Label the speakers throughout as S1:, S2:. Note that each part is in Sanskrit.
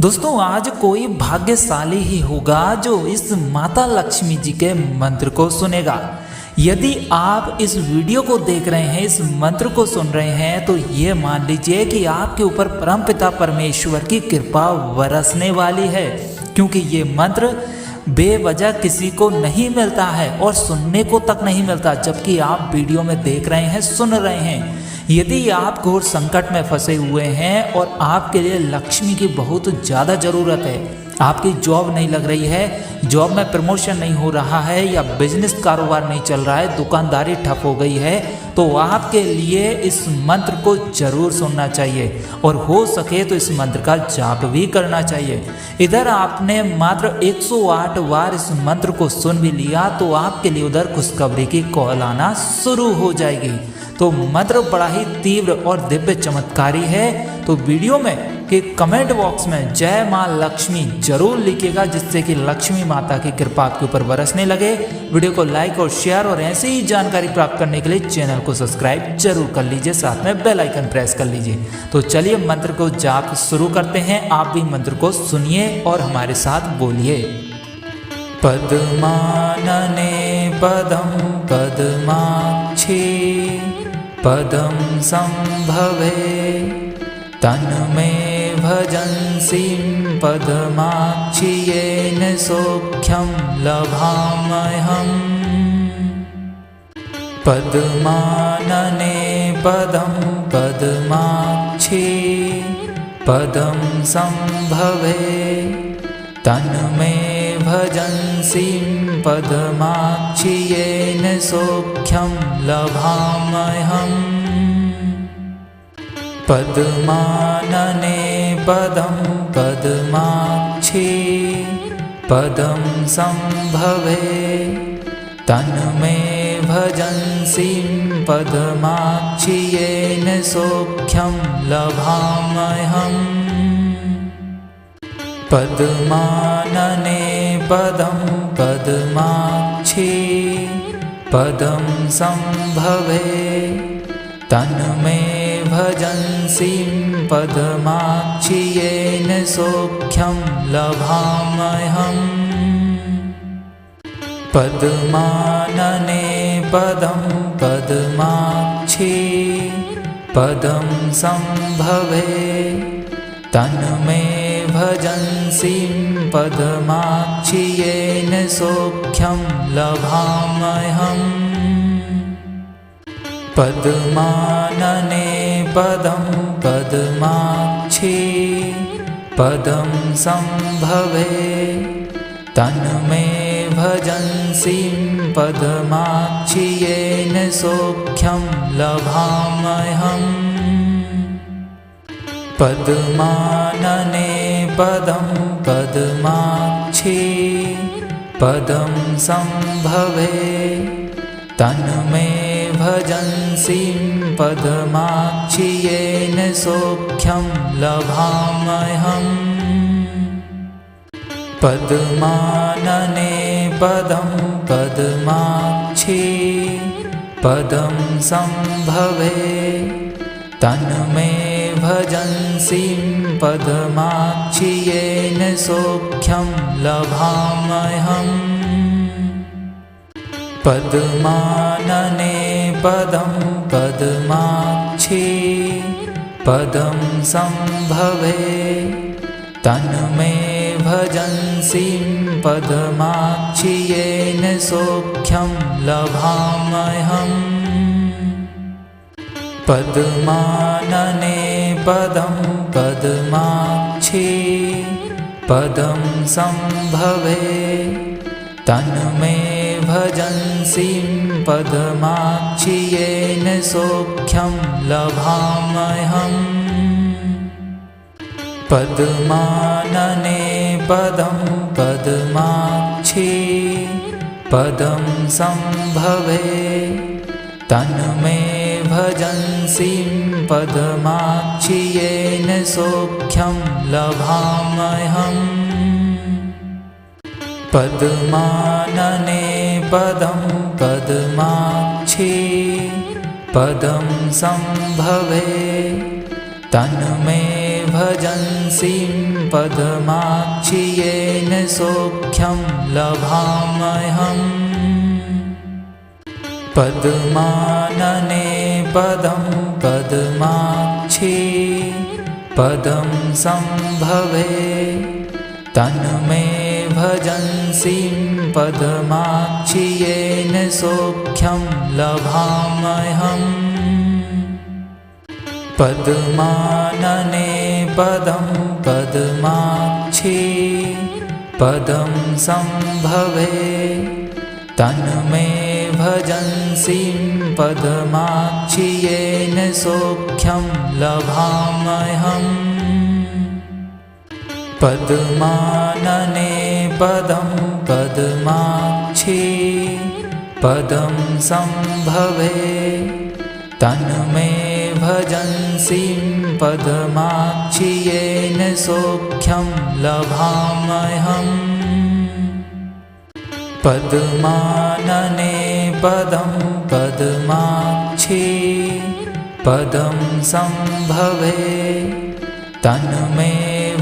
S1: दोस्तों आज कोई भाग्यशाली ही होगा जो इस माता लक्ष्मी जी के मंत्र को सुनेगा। यदि आप इस वीडियो को देख रहे हैं, इस मंत्र को सुन रहे हैं, तो ये मान लीजिए कि आपके ऊपर परमपिता परमेश्वर की कृपा बरसने वाली है, क्योंकि ये मंत्र बेवजह किसी को नहीं मिलता है और सुनने को तक नहीं मिलता, जबकि आप वीडियो में देख रहे हैं, सुन रहे हैं। यदि आप घोर संकट में फंसे हुए हैं और आपके लिए लक्ष्मी की बहुत ज़्यादा ज़रूरत है, आपकी जॉब नहीं लग रही है, जॉब में प्रमोशन नहीं हो रहा है, या बिजनेस कारोबार नहीं चल रहा है, दुकानदारी ठप हो गई है, तो आपके लिए इस मंत्र को जरूर सुनना चाहिए और हो सके तो इस मंत्र का जाप भी करना चाहिए। इधर आपने मात्र 108 बार इस मंत्र को सुन भी लिया तो आपके लिए उधर खुशखबरी की कॉल आना शुरू हो जाएगी। तो मंत्र बड़ा ही तीव्र और दिव्य चमत्कारी है। तो वीडियो में कि कमेंट बॉक्स में जय मां लक्ष्मी जरूर लिखिएगा, जिससे कि लक्ष्मी माता की कृपा आपके ऊपर बरसने लगे। वीडियो को लाइक और शेयर और ऐसी ही जानकारी प्राप्त करने के लिए चैनल को सब्सक्राइब जरूर कर लीजिए, साथ में बेल आइकन प्रेस कर लीजिए। तो चलिए मंत्र को जाप शुरू करते हैं। आप भी मंत्र को सुनिए और हमारे साथ बोलिए। पद्मानने पदम पद्माक्षी पदम संभवे तन्मे भजन्सीं पद्माक्षी येन सौख्यं लभामहम्। पद्मानने पदं पद्माक्षी पदं संभवे तन्मे भजन्सीं पद्माक्षी येन सौख्यं लभामहम्। पद्मानने पदं पद्माक्षी पदं संभवे तन्मे भजन्सीं पद्माक्षी येन सौख्यं लभामहम्। पद्मानने पदं पद्माक्षी पदं संभवे तन्मे भजन्सीं पद्माक्षी येन सौख्यं लभामहम्। पद्मानने पदं पद्माक्षी पदं संभवे तन्मे भजन्सीं पद्माक्षी येन सौख्यं लभामहम्। पद्मानने पदं पद्माक्षी पदं संभवे तन्मे भजन्सीं पद्माक्षी येन सौख्यं लभामहम्। पद्मानने पदं पद्माक्षी पदं संभवे तन्मे भजन्सीं पद्माक्षी येन सौख्यं लभामहम्। पद्मानने पदं पद्माक्षी पदं संभवे तन्मे भजन्सीं पद्माक्षी येन सौख्यं लभामहम्। पद्मानने पदं पद्माक्षी पदं संभवे तन्मे भजन्सीं पद्माक्षी येन सौख्यं लभामहम्। पद्मानने पदं पद्माक्षी पदं संभवे तन्मे भजन्सीं पद्माक्षी येन सौख्यं लभामहम्। पद्मानने पदं पद्माक्षी पदं संभवे तन्मे भजन्सीं पद्माक्षी येन सौख्यं लभामहम्। पद्मानने पदं पद्माक्षी पदं संभवे तन्मे भजन्सीं पद्माक्षि येन सौख्यं लभाम्यहम् पद्मानने पदं पद्माक्षि पदं सम्भवे तन्मे भजन्सीं पद्माक्षि येन सौख्यं लभाम्यहम् पद्मानने पदं पद्माक्षि पदं सम्भवे तन्मे भजन्सीं पद्माक्षि येन सौख्यं लभाम्यहम् पद्मानने पदं पद्माक्षि पदं सम्भवे तन्मे भजन्सीं पद्माक्षि येन सौख्यं लभाम्यहम् पद्मानने पदं पद्माक्षि पदं सम्भवे तन्मे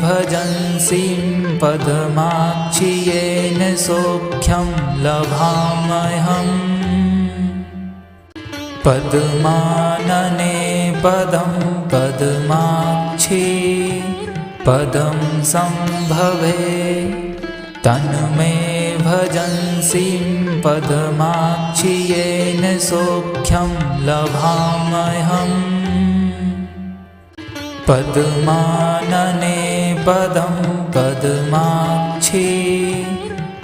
S1: भजन्सीं पद्माक्षि येन सौख्यं लभाम्यहम् पद्मानने पदं पद्माक्षि पदं सम्भवे तन्मे भजन्सीं पद्माक्षि येन सौख्यं लभाम्यहम् पद्मानने पदं पद्माक्षि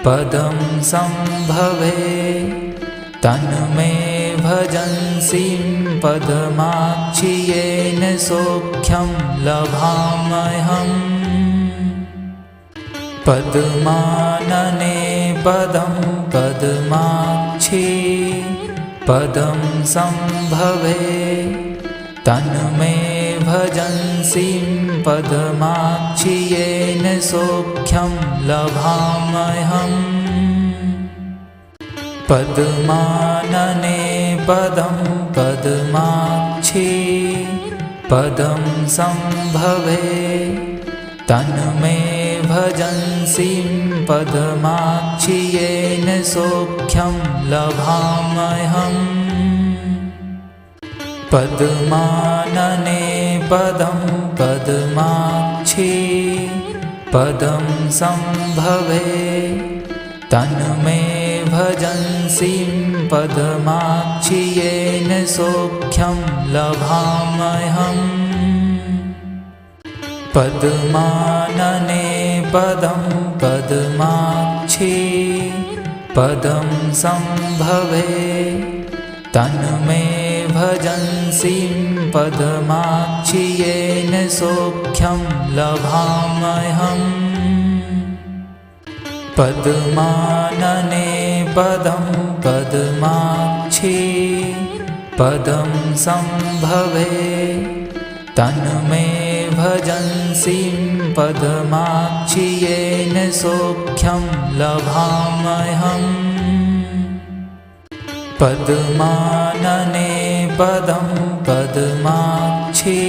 S1: पदं सम्भवे तन्मे भजन्सीं पद्माक्षि येन सौख्यं लभाम्यहम् पद्मानने पदं पद्माक्षि पदं सम्भवे तन्मे भजन्सीं पद्माक्षि येन सौख्यं लभाम्यहम् पद्मानने पदं पद्माक्षि पदं सम्भवे तन्मे भजन्सीं पद्माक्षि येन सौख्यं लभाम्यहम् पद्मानने पदं पद्माक्षि पदं सम्भवे तन्मे भजन्सीं पद्माक्षि येन सौख्यं लभाम्यहम् पद्मानने पदं पद्माक्षि पदं सम्भवे तन्मे भजन्सीं पद्माक्षि येन सौख्यं लभाम्यहम् पद्मानने पदं पद्माक्षि पदं सम्भवे तन्मे भजन्सीं पद्माक्षि येन सौख्यं लभाम्यहम् पद्मानने पदं पद्माक्षि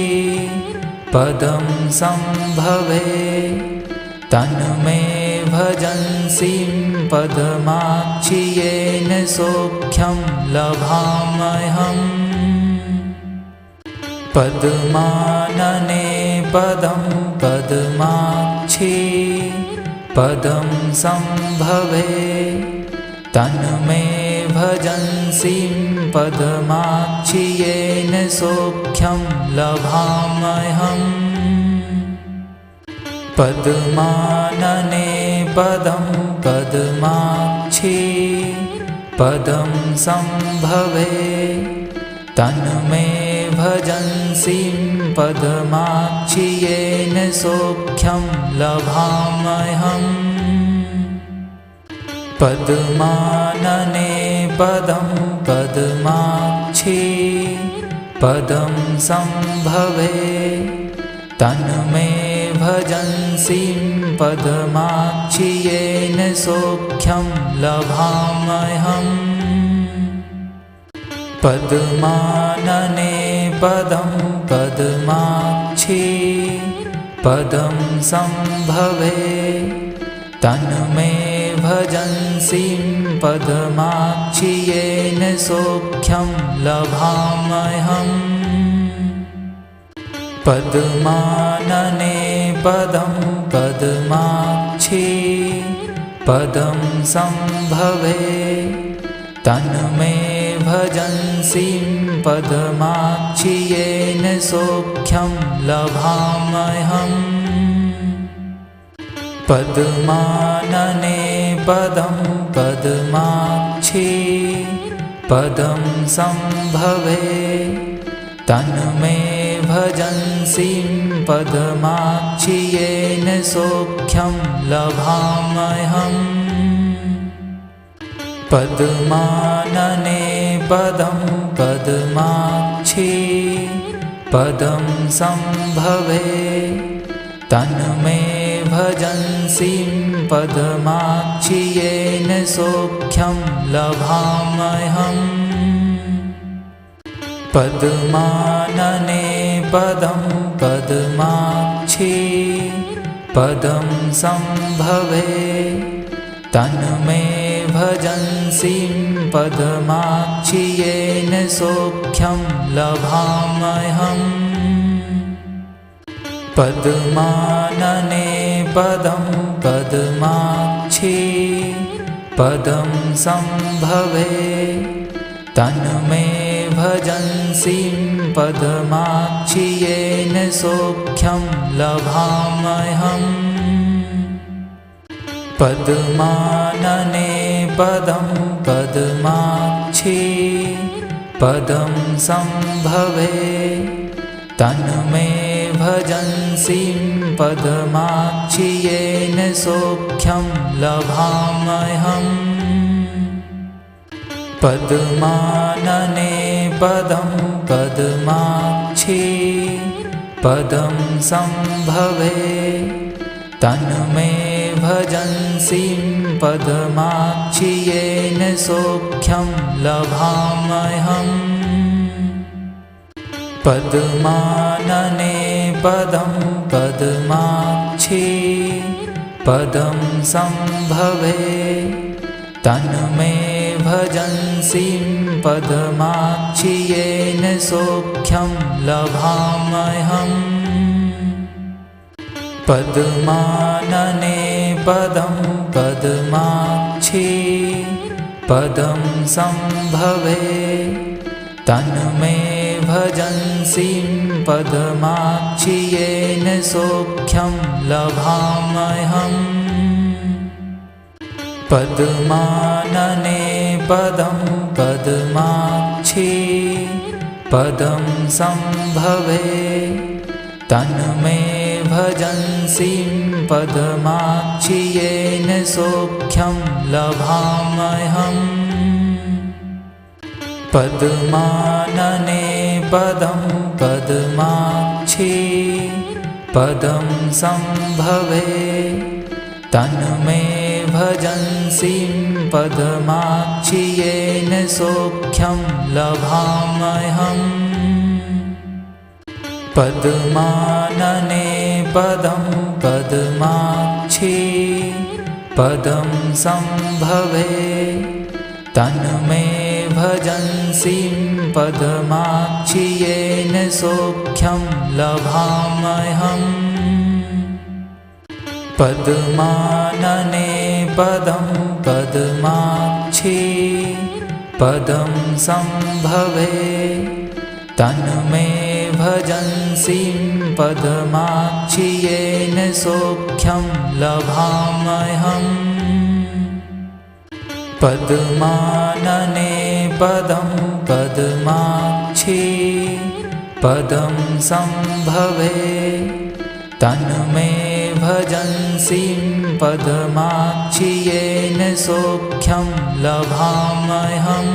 S1: पदं सम्भवे तन्मे भजन्सीं पद्माक्षि येन सौख्यं लभाम्यहम् पद्मानने पदं पद्माक्षि पदं सम्भवे तन्मे भजन्सीं पद्माक्षि येन सौख्यं लभाम्यहम् पद्मानने पदं पद्माक्षि पदं सम्भवे तन्मे भजन्सीं पद्माक्षि येन सौख्यं लभाम्यहम् पद्मानने पदं पद्माक्षि पदं सम्भवे तन्मे भजन्सीं पद्माक्षि येन सौख्यं लभाम्यहम् पद्मानने पदं पद्माक्षि पदं सम्भवे तन्मे भजन्सीं पदमाक्षि येन सौख्यं लभाम्यहम् पद्मानने पदं पद्माक्षि पदं सम्भवे तन्मे भजन्सीं पदमाक्षि येन सौख्यं लभाम्यहम् पद्मानने पदं पद्माक्षि पदं सम्भवे तन्मे भजन्सीं पदमाक्षि येन सौख्यं लभाम्यहम् पद्मानने पदं पद्माक्षि पदं सम्भवे तन्मे भजन्सीं पदमाक्षि येन सौख्यं लभाम्यहम् पद्मानने पदं पद्माक्षि पदं सम्भवे तन्मे भजन्सीं पदमाक्षि येन सौख्यं लभाम्यहम् पद्मानने पदं पद्माक्षि पदं सम्भवे तन्मे भजन्सीं पदमाक्षि येन सौख्यं लभाम्यहम् पद्मानने पदं पद्माक्षि पदं सम्भवे तन्मे भजन्सीं पदमाक्षि येन सौख्यं लभाम्यहम् पद्मानने पदं पद्माक्षि पदं सम्भवे तन्मे भजन्सीं पदमाक्षि येन सौख्यं लभाम्यहम् पद्मानने पदं पद्माक्षि पदं सम्भवे तन्मे भजन्सीं पदमाक्षि येन सौख्यं लभाम्यहम् पद्मानने पदं पद्माक्षि पदं सम्भवे तन्मे भजन्सीं पदमाक्षि येन सौख्यं लभाम्यहम् पद्मानने पदं पद्माक्षि पदं सम्भवे तन्मे भजन्सीं पदमाक्षि येन सौख्यं लभाम्यहम् पद्मानने पदं पद्माक्षि पदं सम्भवे तन्मे भजन्सीं पदमाक्षि येन सौख्यं लभाम्यहम् पद्मानने पदं पद्माक्षि पदं सम्भवे तन्मे भजन्सीं पदमाक्षि येन सौख्यं लभाम्यहम् पद्मानने पदं पद्माक्षि पदं सम्भवे तन्मे भजन्सीं पदमाक्षि येन सौख्यं लभाम्यहम् पद्मानने पदं पद्माक्षि पदं सम्भवे तन्मे भजन्सीं पदमाक्षि येन सौख्यं लभाम्यहम्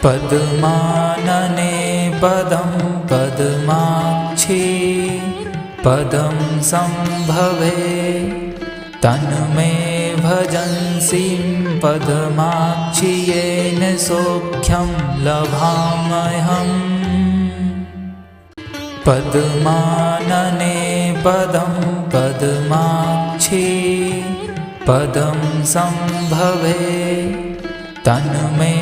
S1: पद्मानने पदं पद्माक्षि पदं सम्भवे तन्मे भजन्सीं पदमाक्षि येन सौख्यं लभाम्यहम् पद्मानने पदं पद्माक्षी पदं संभवे तन्मे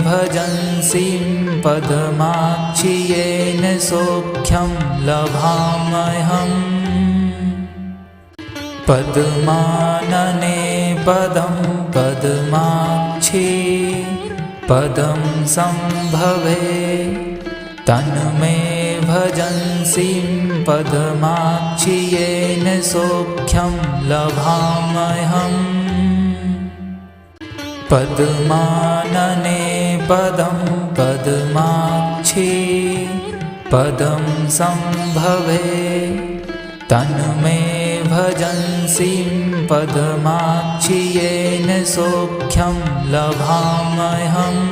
S1: भजन्सीं पद्माक्षी येन सौख्यं लभाम्यहम् पद्मानने पदं पद्माक्षी पदं संभवे तन्मे भजन्सीं पद्माक्षी येन सौख्यं लभाम्यहम् पद्मानने पदं पद्माक्षी पदं संभवे तन्मे भजन्सीं पद्माक्षी येन सौख्यं लभाम्यहम्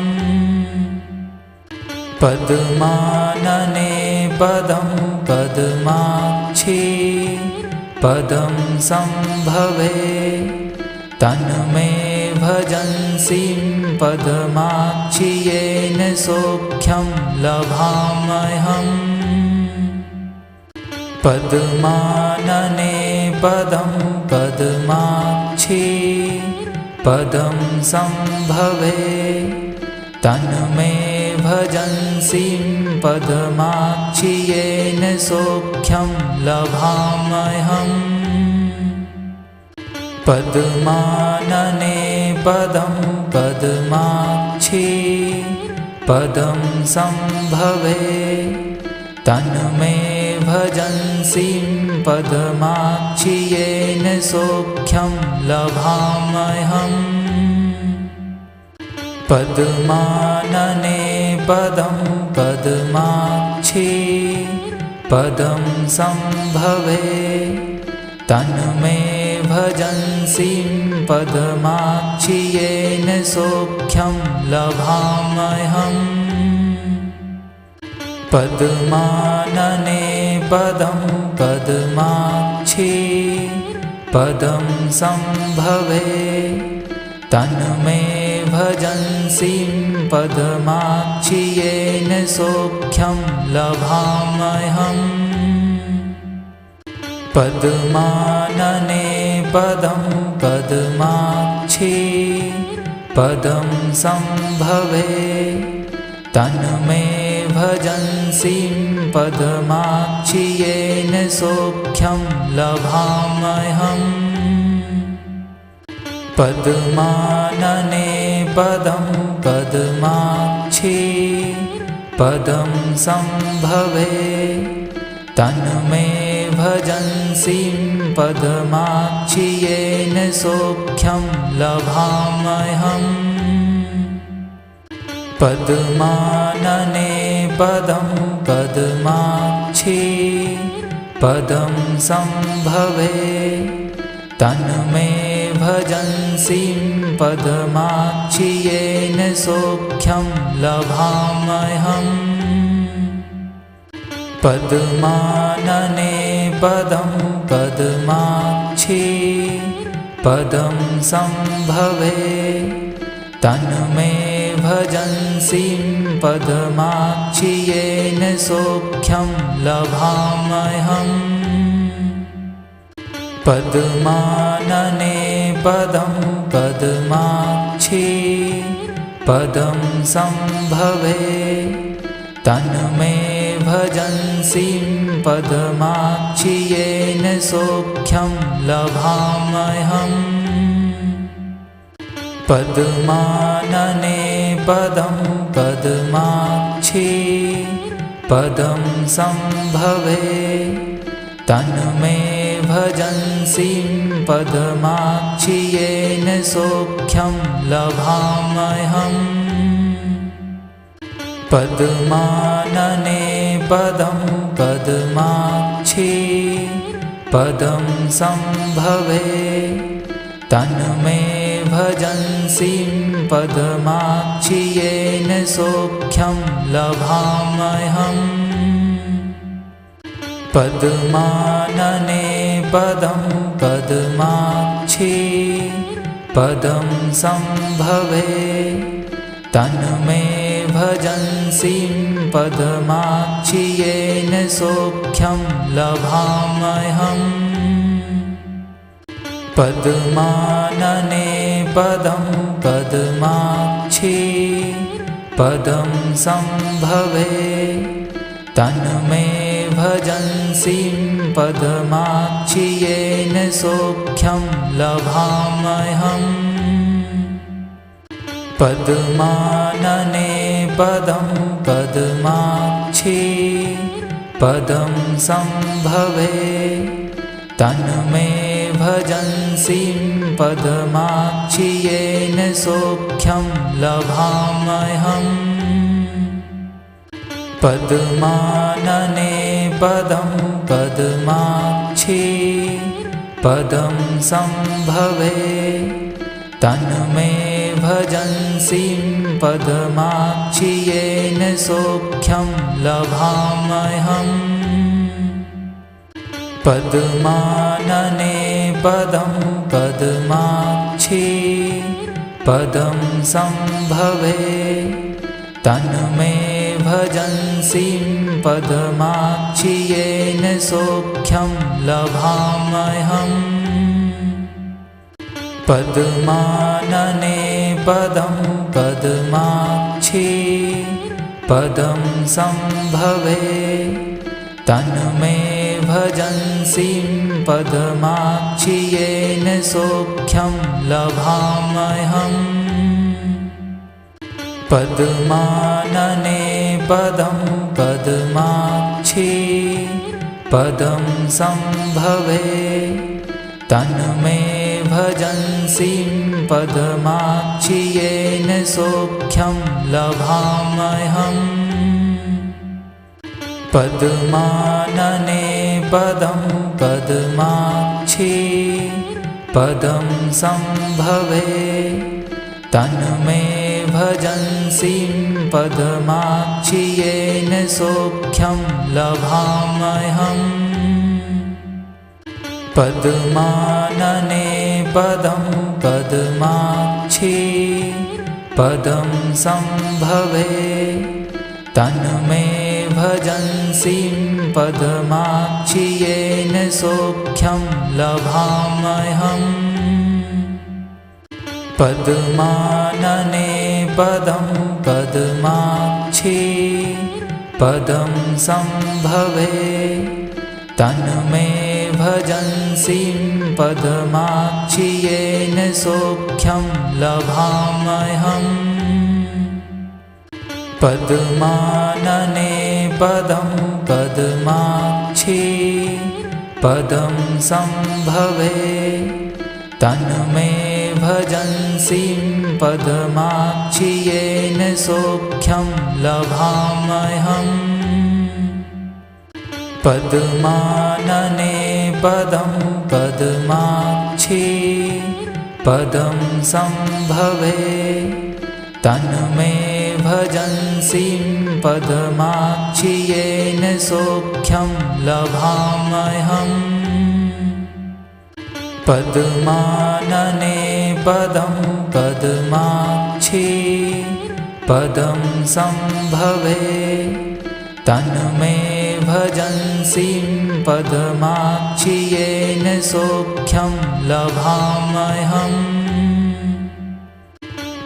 S1: पद्मानने पदं पद्माक्षी पदं संभवे तन्मे भजन्सीं पद्माक्षी येन सौख्यं लभाम्यहम् पद्मानने पदं पद्माक्षी पदं संभवे तन्मे भजन्सीं पद्माक्षी येन सौख्यं लभाम्यहम् पद्मानने पदं पद्माक्षी पदं संभवे तन्मे भजन्सीं पद्माक्षी येन सौख्यं लभाम्यहम् पद्मानने पदं पद्माक्षी पदं संभवे तन्मे भजन्सीं पद्माक्षी येन सौख्यं लभाम्यहम् पद्मानने पदं पद्माक्षी पदं संभवे तन्मे भजन्सीं पद्माक्षी येन सौख्यं लभाम्यहम् पद्मानने पदं पद्माक्षी पदं संभवे तन्मे भजन्सीं पद्माक्षी येन सौख्यं लभाम्यहम् पद्मानने पदं पद्माक्षी पदं संभवे तन्मे भजन्सीं पद्माक्षी येन सौख्यं लभाम्यहम् पद्मानने पदं पद्माक्षी पदं संभवे तन्मे भजन्सीं पद्माक्षी येन सौख्यं लभाम्यहम् पद्मानने पदं पद्माक्षी पदं संभवे तन्मे भजन्सीं पद्माक्षी येन सौख्यं लभाम्यहम् पद्मानने पदं पद्माक्षी पदं संभवे तन्मे भजन्सीं पद्माक्षी येन सौख्यं लभाम्यहम् पद्मानने पदं पद्माक्षी पदं संभवे तन्मे भजन्सीं पद्माक्षी येन सौख्यं लभाम्यहम् पद्मानने पदं पद्माक्षी पदं संभवे तन्मे भजन्सीं पद्माक्षी येन सौख्यं लभाम्यहम् पद्मानने पदं पद्माक्षी पदं संभवे तन्मे भजन्सीं पद्माक्षि येन सौख्यं लभाम्यहम् पद्मानने पदं पद्माक्षि पदं सम्भवे तन्मे भजन्सीं पद्माक्षि येन सौख्यं लभाम्यहम् पद्मानने पदं पद्माक्षि पदं सम्भवे तन्मे भजन्सीं पद्माक्षि येन सौख्यं लभाम्यहम् पद्मानने पदं पद्माक्षि पदं सम्भवे तन्मे भजन्सीं पद्माक्षि येन सौख्यं लभाम्यहम् पद्मानने पदं पद्माक्षि पदं सम्भवे तन्मे भजन्सीं पद्माक्षि येन सौख्यं लभाम्यहम् पद्मानने पदं पद्माक्षि पदं सम्भवे तन्मे भजन्सीं पद्माक्षि येन सौख्यं लभाम्यहम् पद्मानने पदं पद्माक्षि पदं सम्भवे तन्मे भजन्सीं पद्माक्षि येन सौख्यं लभाम्यहम् पद्मानने पदं पद्माक्षि पदं सम्भवे तन्मे भजन्सीं पद्माक्षि येन सौख्यं लभाम्यहम् पद्मानने पदं पद्माक्षि पदं सम्भवे तन्मे भजन्सीं पद्माक्षि येन सौख्यं लभाम्यहम् पद्मानने पदं पद्माक्षि पदं सम्भवे तन्मे भजन्सीं पद्माक्षि येन सौख्यं लभाम्यहम् पद्मानने पदं पद्माक्षि पदं सम्भवे तन्मे भजन्सीं पद्माक्षि येन सौख्यं लभाम्यहम् पद्मानने पदं पद्माक्षि पदं सम्भवे तन्मे भजन्सीं पद्माक्षि येन सौख्यं लभाम्यहम् पद्मानने पदं पद्माक्षि पदं सम्भवे तन्मे भजन्सीं पद्माक्षि येन सौख्यं लभाम्यहम्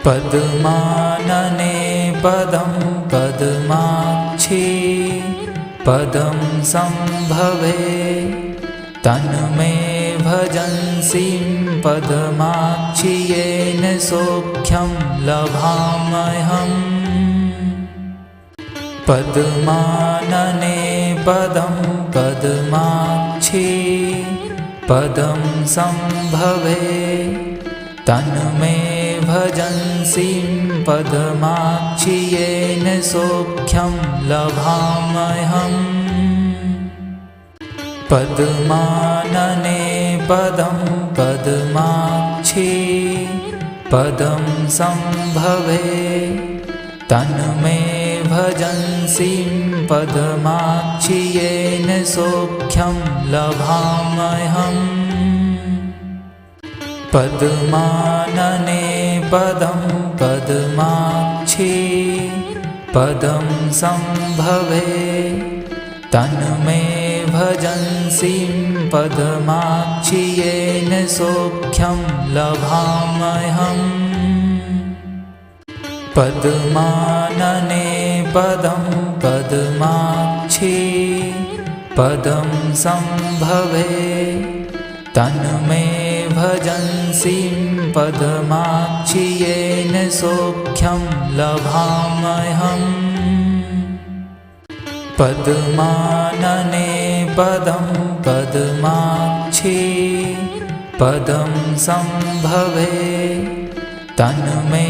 S1: पद्मानने पदं पद्माक्षि पदं सम्भवे तन्मे भजन्सीं पद्माक्षि येन सौख्यं लभाम्यहम् पद्मानने पदं पद्माक्षि पदं सम्भवे तन्मे भजन्सीं पद्माक्षि येन सौख्यं लभाम्यहम् पद्मानने पदं पद्माक्षि पदं सम्भवे तन्मे भजन्सीं पद्माक्षि येन सौख्यं लभाम्यहम् पद्मानने पदं पद्माक्षि पदं सम्भवे तन्मे भजन्सीं पदमाक्षि येन सौख्यं लभाम्यहम् पद्मानने पदं पद्माक्षि पदं सम्भवे तन्मे भजन्सीं पदमाक्षि येन सौख्यं लभाम्यहम् पद्मानने पदं पद्माक्षि पदं सम्भवे तन्मे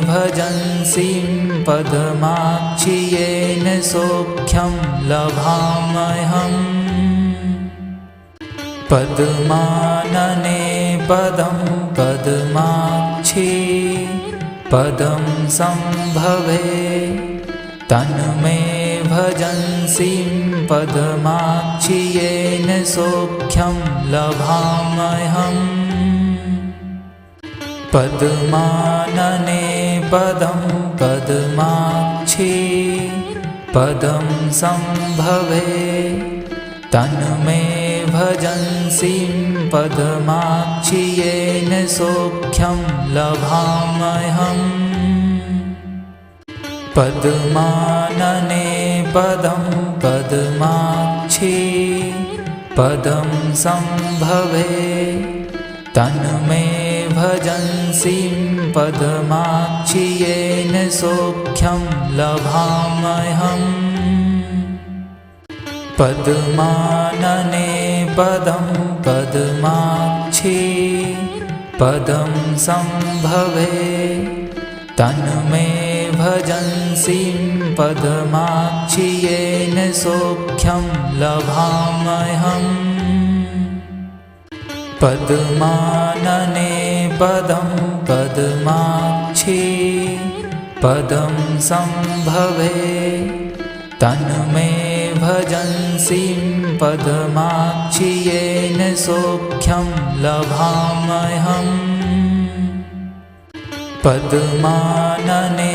S1: भजन्सीं पदमाक्षि येन सौख्यं लभाम्यहम् पद्मानने पदं पद्माक्षि पदं सम्भवे तन्मे भजन्सीं पदमाक्षि येन सौख्यं लभाम्यहम् पद्मानने पदं पद्माक्षि पदं सम्भवे तन्मे भजन्सीं पदमाक्षि येन सौख्यं लभाम्यहम् पद्मानने पदं पद्माक्षि पदं सम्भवे तन्मे भजन्सीं पदमाक्षि येन सौख्यं लभाम्यहम् पद्मानने पदं पद्माक्षि पदं सम्भवे तन्मे भजन्सीं पदमाक्षि येन सौख्यं लभाम्यहम् पद्मानने पदं पद्माक्षि पदं सम्भवे तन्मे भजन्सीं पदमाक्षि येन सौख्यं लभाम्यहम् पद्मानने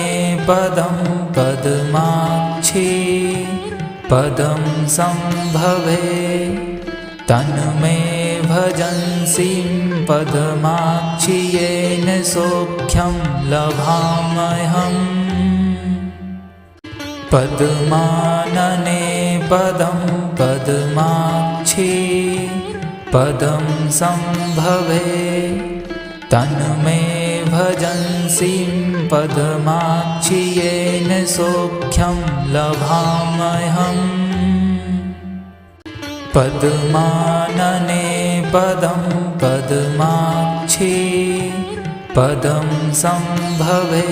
S1: पदं पद्माक्षि पदं सम्भवे तन्मे भजन्सीं पदमाक्षि येन सौख्यं लभाम्यहम् पद्मानने पदं पद्माक्षि पदं सम्भवे तन्मे भजन्सीं पदमाक्षि येन सौख्यं लभाम्यहम् पद्मानने पदं पद्माक्षि पदं सम्भवे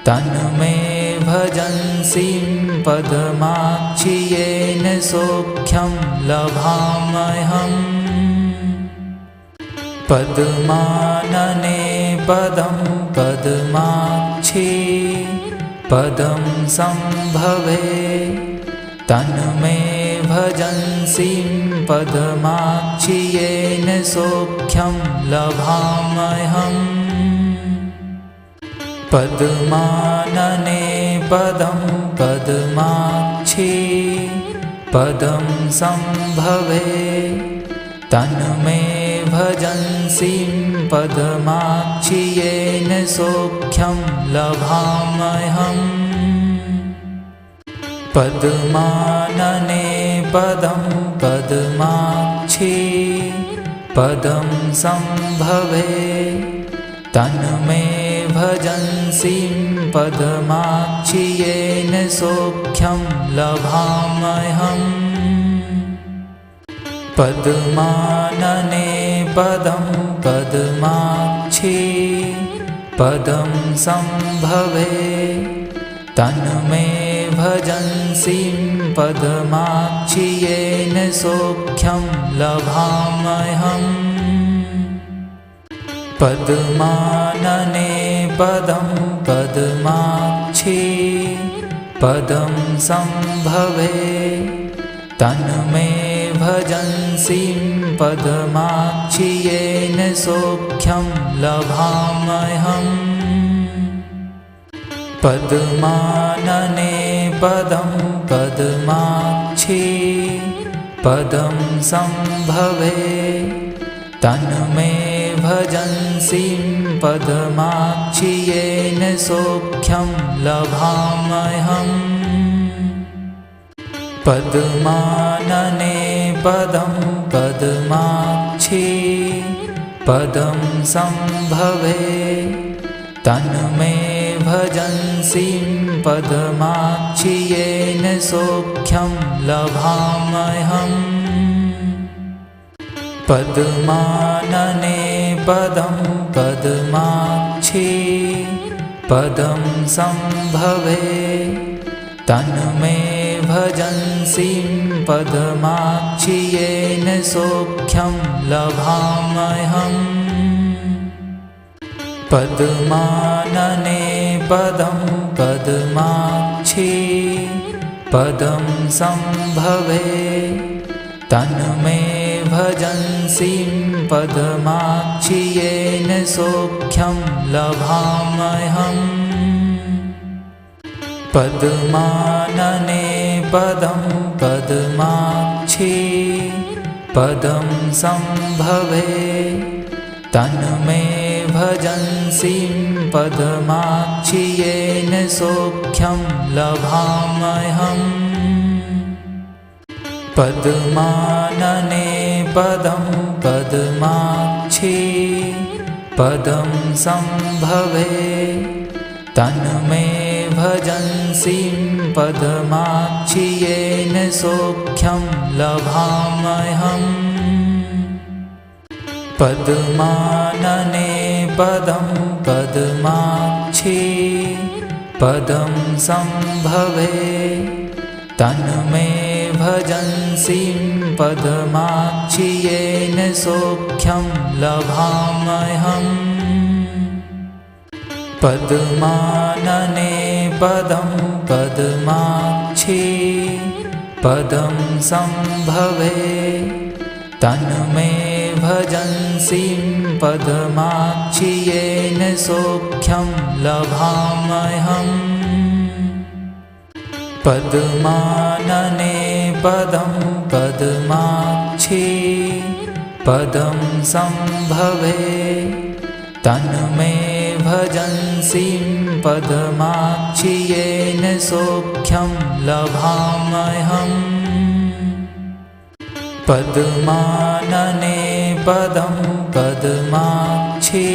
S1: तन्मे भजन्सीं पदमाक्षि येन सौख्यं लभाम्यहम् पद्मानने पदं पद्माक्षि पदं सम्भवे तन्मे भजन्सीं पदमाक्षि येन सौख्यं लभाम्यहम् पद्मानने पदं पद्माक्षि पदं सम्भवे तन्मे भजन्सीं पदमाक्षि येन सौख्यं लभाम्यहम् पद्मानने पदं पद्माक्षि पदं सम्भवे तन्मे भजन्सीं पदमाक्षि येन सौख्यं लभाम्यहम् पद्मानने पदं पद्माक्षि पदं सम्भवे तन्मे भजन्सीं पदमाक्षि येन सौख्यं लभाम्यहम् पद्मानने पदं पद्माक्षि पदं सम्भवे तन्मे भजन्सीं पदमाक्षि येन सौख्यं लभाम्यहम् पद्मानने पदं पद्माक्षी पदं संभवे तन्मे भजन्सीं पद्माक्षी येन सौख्यं लभाम्यहम् पद्मानने पदं पद्माक्षी पदं संभवे तन्मे भजन्सीं पद्माक्षी येन सौख्यं लभाम्यहम् पद्मानने पदं पद्माक्षी पदं संभवे तन्मे भजन्सीं पद्माक्षी येन सौख्यं लभाम्यहम् पद्मानने पदं पद्माक्षी पदं संभवे तन्मे भजन्सीं पद्माक्षी येन सौख्यं लभाम्यहम् पद्मानने पदं पद्माक्षी पदं संभवे तन्मे भजन्सीं पद्माक्षी येन सौख्यं लभाम्यहम् पद्मानने पदं पद्माक्षी पदं संभवे तन्मे भजन्सीं पद्माक्षी येन सौख्यं लभाम्यहम् पद्मानने पदं पद्माक्षी पदं संभवे तन्मे भजन्सीं पद्माक्षी येन सौख्यं लभाम्यहम् पद्मानने पदं पद्माक्षी पदं संभवे तन्मे भजन्सीं पद्माक्षी येन सौख्यं लभाम्यहम् पद्मानने पदं पद्माक्षी पदं संभवे तन्मे भजन्सीं पद्माक्षी येन सौख्यं लभाम्यहम् पद्मानने पदं पद्माक्षी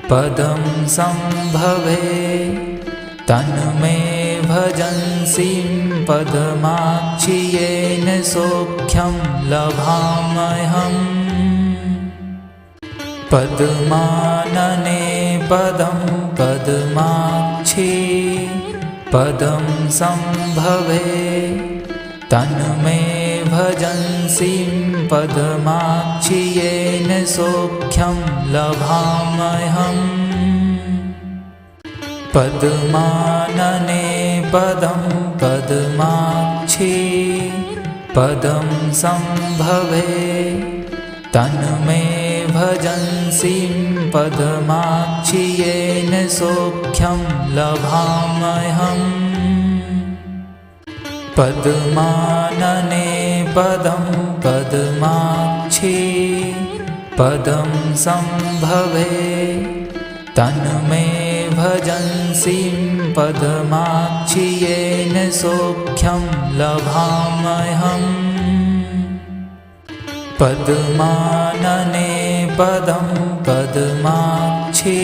S1: पदं संभवे तन्मे भजन्सीं पद्माक्षी येन सौख्यं लभाम्यहम् पद्मानने पदं पद्माक्षी पदं संभवे तन्मे भजन्सीं पद्माक्षी येन सौख्यं लभाम्यहम् पद्मानने पदं पद्माक्षी पदं संभवे तन्मे भजन्सीं पद्माक्षी येन सौख्यं लभाम्यहम् पद्मानने पदं पद्माक्षी पदं संभवे तन्मे भजन्सीं पद्माक्षी येन सौख्यं लभाम्यहम् पद्मानने पदं पद्माक्षी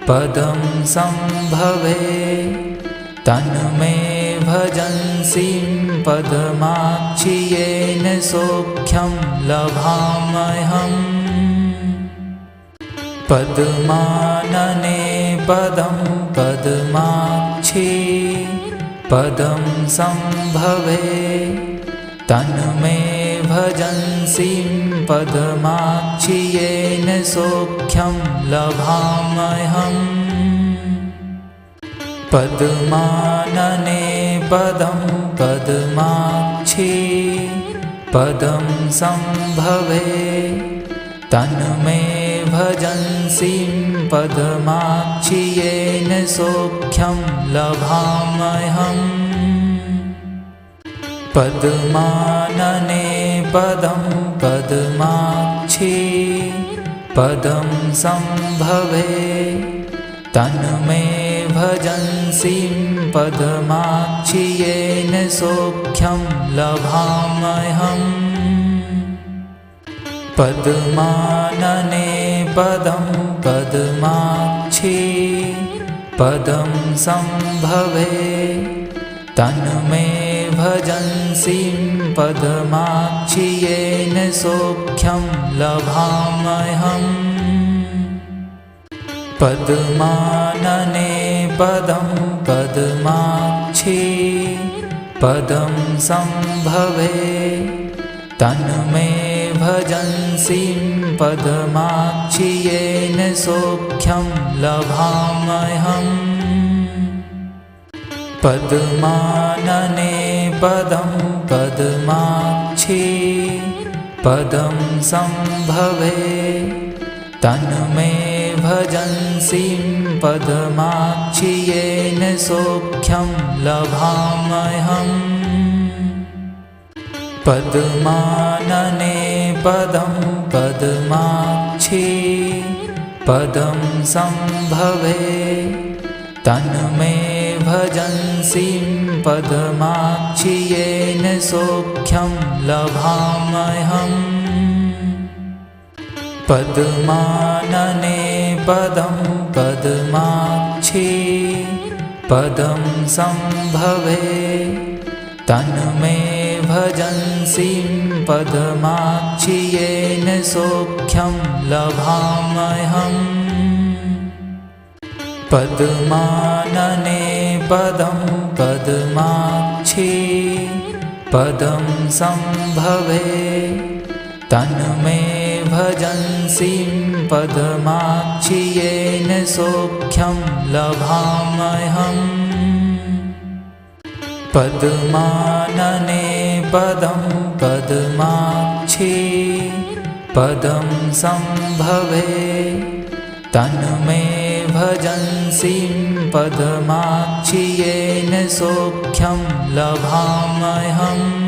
S1: पदं संभवे तन्मे भजन्सीं पद्माक्षी येन सौख्यं लभाम्यहम् पद्मानने पदं पद्माक्षी पदं संभवे तन्मे भजन्सीं पद्माक्षी येन सौख्यं लभाम्यहम् पद्मानने पदं पद्माक्षी पदं संभवे तन्मे भजन्सीं पद्माक्षि येन सौख्यं लभाम्यहम् पद्मानने पदं पद्माक्षि पदं सम्भवे तन्मे भजन्सीं पद्माक्षि येन सौख्यं लभाम्यहम् पद्मानने पदं पद्माक्षि पदं सम्भवे तन्मे भजन्सीं पद्माक्षि येन सौख्यं लभाम्यहम् पद्मानने पदं पद्माक्षि पदं सम्भवे तन्मे भजन्सीं पद्माक्षि येन सौख्यं लभाम्यहम् पद्मानने पदं पद्माक्षि पदं सम्भवे तन्मे भजन्सीं पद्माक्षि येन सौख्यं लभाम्यहम् पद्मानने पदं पद्माक्षि पदं सम्भवे तन्मे भजन्सीं पद्माक्षि येन सौख्यं लभाम्यहम् पद्मानने पदं पद्माक्षि पदं सम्भवे तन्मे भजन्सीं पद्माक्षि येन सौख्यं लभाम्यहम् पद्मानने पदं पद्माक्षि पदं सम्भवे तन्मे भजन्सीं पद्माक्षि येन सौख्यं लभाम्यहम् पद्मानने पदं पद्माक्षि पदं सम्भवे तन्मे भजन्सीं पद्माक्षि येन सौख्यं लभाम्यहम्